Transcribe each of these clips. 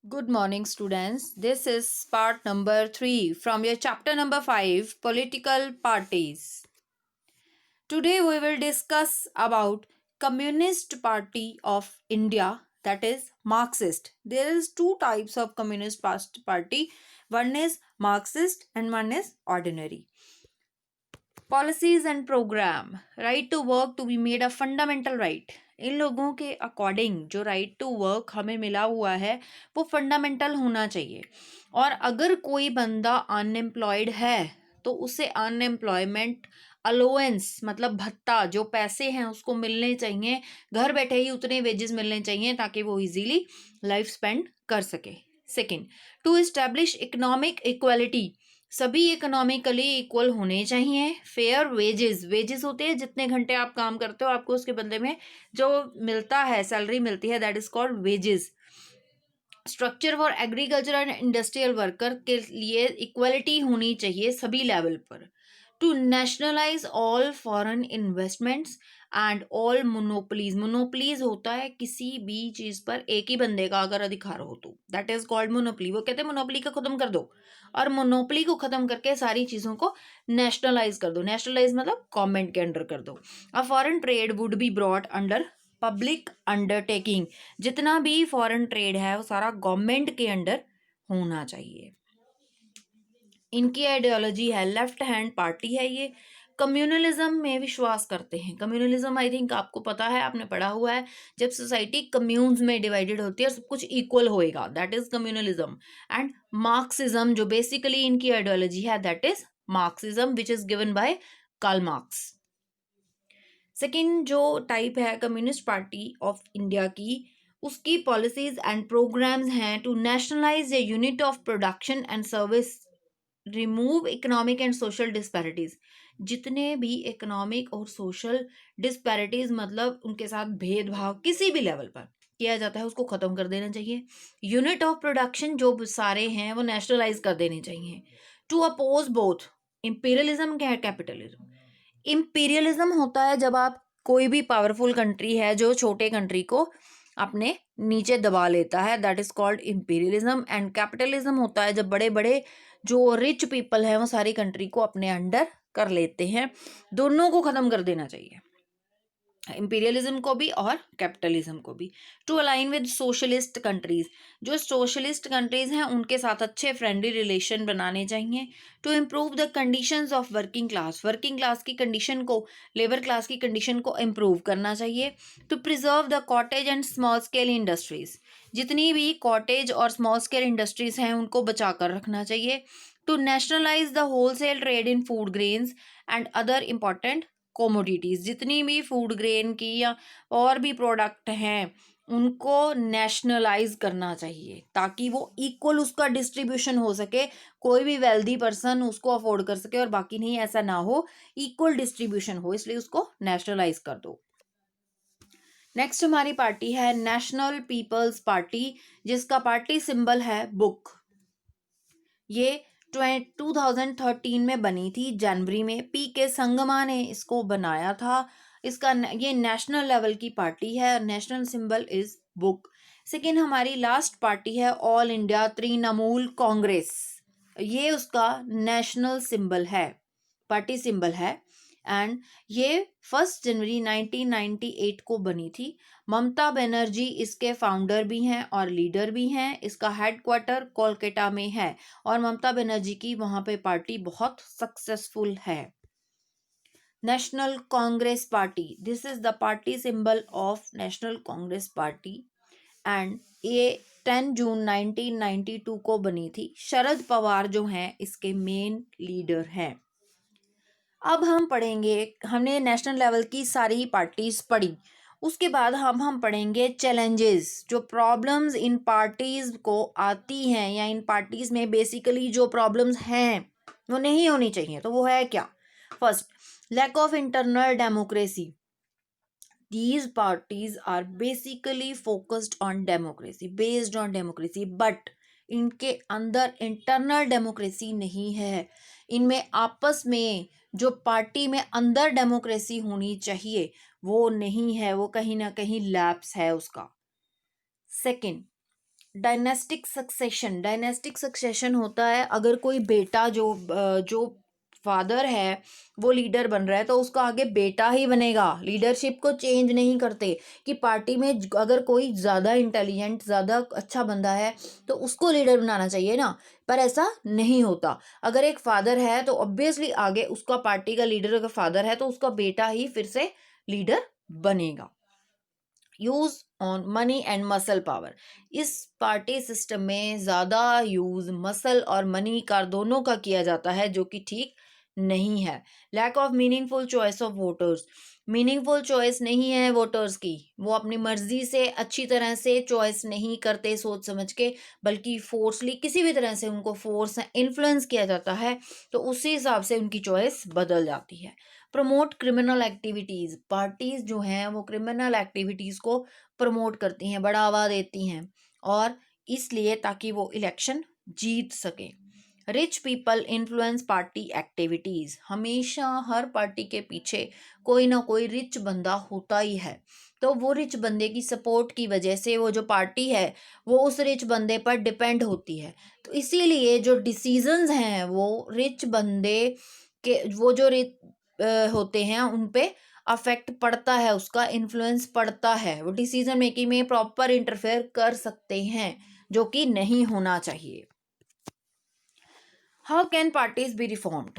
Good morning, students. This is part number 3 from your chapter number 5 Political Parties. Today we will discuss about Communist Party of India, that is Marxist. There is two types of Communist Party. One is Marxist and one is ordinary. Policies and program. Right to work to be made a fundamental right. इन लोगों के according जो right to work हमें मिला हुआ है वो fundamental होना चाहिए। और अगर कोई बंदा अनएम्प्लॉयड है तो उसे अनएम्प्लॉयमेंट अलोवेंस मतलब भत्ता जो पैसे हैं उसको मिलने चाहिए। घर बैठे ही उतने वेजेस मिलने चाहिए ताकि वो इजीली लाइफ स्पेंड कर सके। Second, to establish economic equality, सभी इकोनॉमिकली इक्वल होने चाहिए। फेयर वेजेस, वेजेस होते हैं जितने घंटे आप काम करते हो आपको उसके बदले में जो मिलता है, सैलरी मिलती है, that is called wages. Structure for agriculture and industrial worker के लिए इक्वलिटी होनी चाहिए सभी लेवल पर। To nationalize all foreign investments and all monopolies, monopolies होता है किसी भी चीज पर एक ही बंदे का अगर अधिकार हो तो दैट इज कॉल्ड मोनोपली। वो कहते हैं मोनोपली का खत्म कर दो और मोनोपली को खत्म करके सारी चीजों को नेशनलाइज कर दो। नेशनलाइज मतलब गवर्नमेंट के अंडर कर दो। A foreign trade would be brought under public undertaking, जितना भी फॉरेन ट्रेड है वो सारा गवर्नमेंट के अंडर होना चाहिए। इनकी आइडियोलॉजी है लेफ्ट हैंड पार्टी है ये। कम्युनलिज्म में विश्वास करते हैं। कम्युनलिज्म आई थिंक आपको पता है, आपने पढ़ा हुआ है, जब सोसाइटी कम्यून्स में डिवाइडेड होती है और सब कुछ इक्वल होएगा, that is communalism. And Marxism जो बेसिकली इनकी आइडियोलॉजी है that is Marxism which is given by Karl Marx. Second जो टाइप है कम्युनिस्ट पार्टी ऑफ इंडिया की, उसकी पॉलिसीज एंड प्रोग्राम्स हैं to nationalize a unit of production and service, remove economic and social disparities, जितने भी economic और social disparities मतलब उनके साथ भेदभाव किसी भी लेवल पर किया जाता है उसको खत्म कर देना चाहिए। यूनिट ऑफ प्रोडक्शन जो सारे हैं वो नेशनलाइज कर देने चाहिए। टू अपोज बोथ इंपीरियलिज्म क्या है कैपिटलिज्म। इंपीरियलिज्म होता है जब आप कोई भी पावरफुल कंट्री है जो छोटे कंट्री को अपने नीचे दबा लेता है, that is called imperialism. And capitalism होता है जब बड़े बड़े जो रिच पीपल हैं वो सारी कंट्री को अपने अंडर कर लेते हैं। दोनों को खत्म कर देना चाहिए, इंपीरियलिज्म को भी और कैपिटलिज्म को भी। To align with socialist countries, जो सोशलिस्ट कंट्रीज हैं उनके साथ अच्छे फ्रेंडली रिलेशन बनाने चाहिए। To improve the conditions of working class, working class की कंडीशन को, लेबर क्लास की कंडीशन को इम्प्रूव करना चाहिए। To preserve the cottage and small scale industries, जितनी भी कॉटेज और स्मॉल स्केल इंडस्ट्रीज हैं उनको बचा कर रखना चाहिए। To nationalise the wholesale trade in food grains and other important commodities, जितनी भी फूड ग्रेन की या और भी प्रोडक्ट हैं उनको नेशनलाइज करना चाहिए ताकि वो इक्वल उसका डिस्ट्रीब्यूशन हो सके, कोई भी वेल्दी पर्सन उसको अफोर्ड कर सके और बाकी नहीं, ऐसा ना हो, इक्वल डिस्ट्रीब्यूशन हो, इसलिए उसको नेशनलाइज कर दो। नेक्स्ट हमारी पार्टी है नेशनल पीपल्स पार्टी, जिसका पार्टी सिंबल है बुक। ये 2013 में बनी थी, जनवरी में पी के संगमा ने इसको बनाया था। इसका ये नेशनल लेवल की पार्टी है, national symbol is book. Second हमारी लास्ट पार्टी है ऑल इंडिया तृणमूल कांग्रेस, ये उसका नेशनल सिंबल है, पार्टी सिंबल है। एंड ये 1 जनवरी 1998 को बनी थी। ममता बनर्जी इसके फाउंडर भी हैं और लीडर भी हैं। इसका हेडक्वार्टर कोलकाता में है और ममता बनर्जी की वहां पे पार्टी बहुत सक्सेसफुल है। National Congress party, this is the party symbol of national Congress party. And ये 10 जून 1992 को बनी थी। शरद पवार जो हैं इसके मेन लीडर हैं। अब हम पढ़ेंगे, हमने नेशनल लेवल की सारी पार्टीज पढ़ी, उसके बाद हम पढ़ेंगे चैलेंजेस, जो प्रॉब्लम्स इन पार्टीज को आती हैं या इन पार्टीज में बेसिकली जो प्रॉब्लम्स हैं वो नहीं होनी चाहिए, तो वो है क्या। First, lack of internal democracy. These parties are basically focused on democracy, based on democracy, but इनके अंदर इंटरनल डेमोक्रेसी नहीं है। इनमें आपस में जो पार्टी में अंदर डेमोक्रेसी होनी चाहिए वो नहीं है, वो कहीं ना कहीं लैप्स है उसका। सेकंड, डायनेस्टिक सक्सेशन होता है अगर कोई बेटा जो फादर है वो लीडर बन रहा है तो उसका आगे बेटा ही बनेगा। लीडरशिप को चेंज नहीं करते कि पार्टी में अगर कोई ज़्यादा इंटेलिजेंट ज़्यादा अच्छा बंदा है तो उसको लीडर बनाना चाहिए ना, पर ऐसा नहीं होता। अगर एक फादर है तो ऑब्वियसली आगे उसका पार्टी का लीडर अगर फादर है तो उसका बेटा ही फिर से लीडर बनेगा। Use on money and muscle power, इस पार्टी सिस्टम में ज़्यादा यूज मसल और मनी का दोनों का किया जाता है जो कि ठीक नहीं है। Lack of meaningful choice of voters, meaningful choice नहीं है वोटर्स की, वो अपनी मर्जी से अच्छी तरह से चॉइस नहीं करते सोच समझ के, बल्कि फोर्सली किसी भी तरह से उनको फोर्स इन्फ्लुएंस किया जाता है तो उसी हिसाब से उनकी चॉइस बदल जाती है। प्रमोट क्रिमिनल एक्टिविटीज़, पार्टीज जो हैं वो क्रिमिनल एक्टिविटीज़ को प्रमोट करती हैं, बढ़ावा देती हैं, और इसलिए ताकि वो इलेक्शन जीत सके। Rich people influence party activities, हमेशा हर पार्टी के पीछे कोई ना कोई रिच बंदा होता ही है, तो वो रिच बंदे की सपोर्ट की वजह से वो जो पार्टी है वो उस रिच बंदे पर डिपेंड होती है। तो इसीलिए जो डिसीजंस हैं वो रिच बंदे के, वो जो रिच होते हैं उन पे अफेक्ट पड़ता है, उसका इन्फ्लुएंस पड़ता है, वो डिसीजन मेकिंग में प्रॉपर इंटरफेयर कर सकते हैं जो कि नहीं होना चाहिए। How can parties B reformed,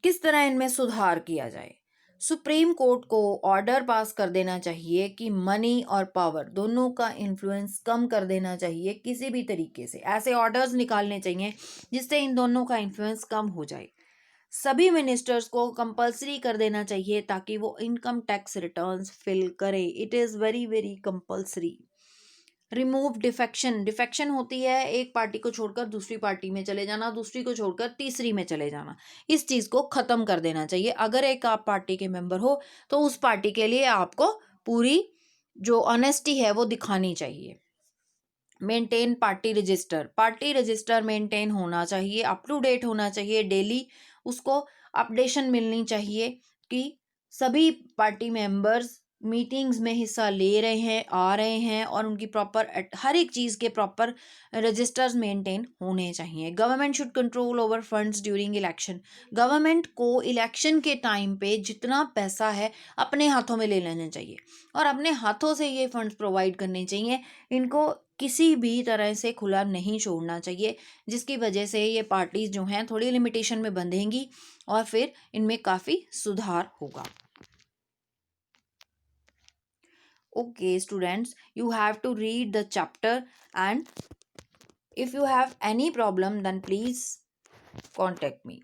किस तरह इनमें सुधार किया जाए। सुप्रीम कोर्ट को ऑर्डर पास कर देना चाहिए कि मनी और पावर दोनों का इन्फ्लुएंस कम कर देना चाहिए, किसी भी तरीके से ऐसे ऑर्डर्स निकालने चाहिए जिससे इन दोनों का इन्फ्लुएंस कम हो जाए। सभी मिनिस्टर्स को कंपलसरी कर देना चाहिए ताकि वो इनकम टैक्स रिटर्न्स फिल करे, it is very very compulsory. Remove defection, defection होती है एक पार्टी को छोड़कर दूसरी पार्टी में चले जाना, दूसरी को छोड़कर तीसरी में चले जाना, इस चीज़ को ख़त्म कर देना चाहिए। अगर एक आप पार्टी के मेंबर हो तो उस पार्टी के लिए आपको पूरी जो ऑनेस्टी है वो दिखानी चाहिए। मेंटेन पार्टी रजिस्टर मेंटेन होना चाहिए, अप टू डेट होना चाहिए, डेली उसको अपडेशन मिलनी चाहिए कि सभी पार्टी मेंबर्स मीटिंग्स में हिस्सा ले रहे हैं, आ रहे हैं, और उनकी प्रॉपर हर एक चीज़ के प्रॉपर रजिस्टर्स मेंटेन होने चाहिए। Government should control over funds during election, government को इलेक्शन के टाइम पे जितना पैसा है अपने हाथों में ले लेना चाहिए और अपने हाथों से ये फंड्स प्रोवाइड करने चाहिए, इनको किसी भी तरह से खुला नहीं छोड़ना चाहिए, जिसकी वजह से ये पार्टीज जो हैं थोड़ी लिमिटेशन में बंधेंगी और फिर इनमें काफ़ी सुधार होगा। Okay, students, you have to read the chapter, and if you have any problem then please contact me.